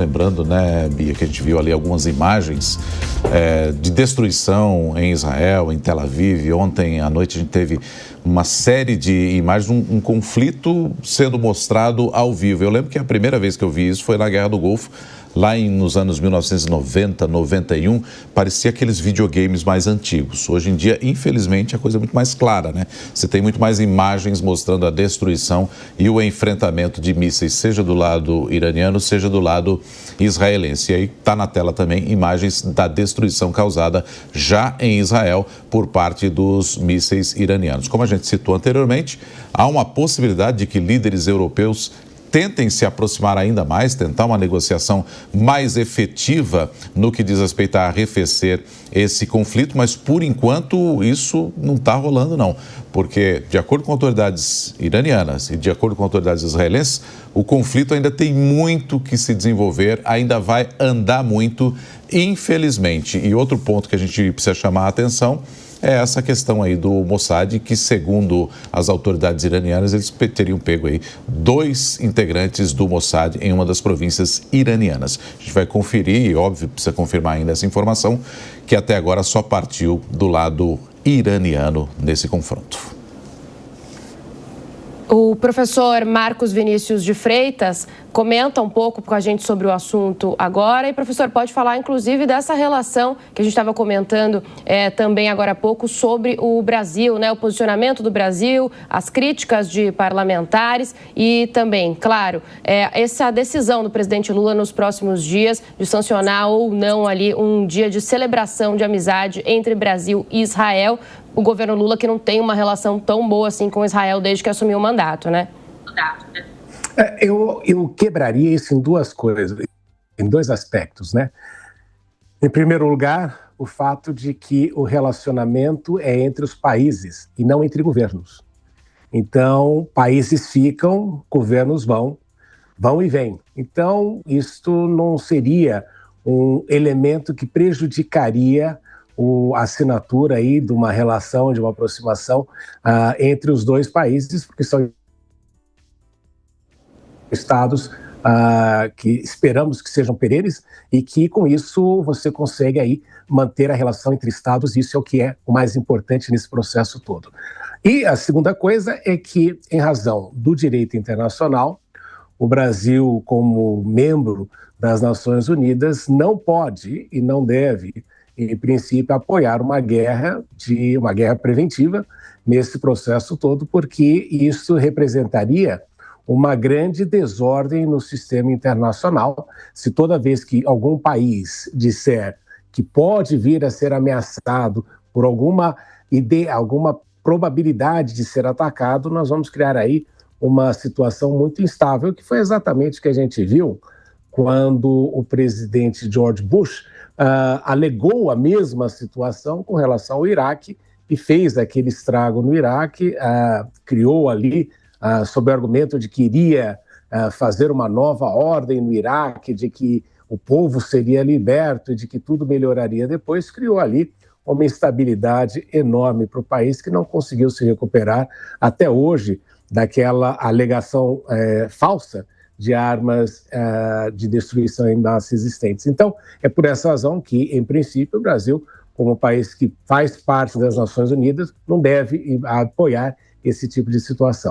Lembrando, né, Bia, que a gente viu ali algumas imagens de destruição em Israel, em Tel Aviv. Ontem à noite a gente teve uma série de imagens, um conflito sendo mostrado ao vivo. Eu lembro que a primeira vez que eu vi isso foi na Guerra do Golfo, lá nos anos 1990, 91, parecia aqueles videogames mais antigos. Hoje em dia, infelizmente, a coisa é muito mais clara, né? Você tem muito mais imagens mostrando a destruição e o enfrentamento de mísseis, seja do lado iraniano, seja do lado israelense. E aí está na tela também imagens da destruição causada já em Israel por parte dos mísseis iranianos. Como a gente citou anteriormente, há uma possibilidade de que líderes europeus tentem se aproximar ainda mais, tentar uma negociação mais efetiva no que diz respeito a arrefecer esse conflito, mas por enquanto isso não está rolando não, porque de acordo com autoridades iranianas e de acordo com autoridades israelenses, o conflito ainda tem muito que se desenvolver, ainda vai andar muito, infelizmente. E outro ponto que a gente precisa chamar a atenção é essa questão aí do Mossad, que segundo as autoridades iranianas, eles teriam pego aí 2 integrantes do Mossad em uma das províncias iranianas. A gente vai conferir, e óbvio, precisa confirmar ainda essa informação, que até agora só partiu do lado iraniano nesse confronto. O professor Marcos Vinícius de Freitas comenta um pouco com a gente sobre o assunto agora. E, professor, pode falar, inclusive, dessa relação que a gente estava comentando também agora há pouco sobre o Brasil, né? O posicionamento do Brasil, as críticas de parlamentares e também, claro, essa decisão do presidente Lula nos próximos dias de sancionar ou não ali um dia de celebração de amizade entre Brasil e Israel. O governo Lula que não tem uma relação tão boa assim com Israel desde que assumiu o mandato, né? Eu quebraria isso em 2 coisas, em 2 aspectos, né? Em primeiro lugar, o fato de que o relacionamento é entre os países e não entre governos. Então, países ficam, governos vão e vêm. Então, isto não seria um elemento que prejudicaria a assinatura aí de uma relação, de uma aproximação entre os 2 países, porque são estados que esperamos que sejam perenes e que, com isso, você consegue aí manter a relação entre estados, e isso é o que é o mais importante nesse processo todo. E a segunda coisa é que, em razão do direito internacional, o Brasil, como membro das Nações Unidas, não pode e não deve, em princípio, apoiar uma guerra preventiva nesse processo todo, porque isso representaria uma grande desordem no sistema internacional. Se toda vez que algum país disser que pode vir a ser ameaçado por alguma ideia, alguma probabilidade de ser atacado, nós vamos criar aí uma situação muito instável, que foi exatamente o que a gente viu quando o presidente George Bush alegou a mesma situação com relação ao Iraque e fez aquele estrago no Iraque, criou ali, sob o argumento de que iria fazer uma nova ordem no Iraque, de que o povo seria liberto e de que tudo melhoraria depois, criou ali uma instabilidade enorme para o país que não conseguiu se recuperar até hoje daquela alegação falsa de armas de destruição em massa existentes. Então, é por essa razão que, em princípio, o Brasil, como país que faz parte das Nações Unidas, não deve apoiar esse tipo de situação.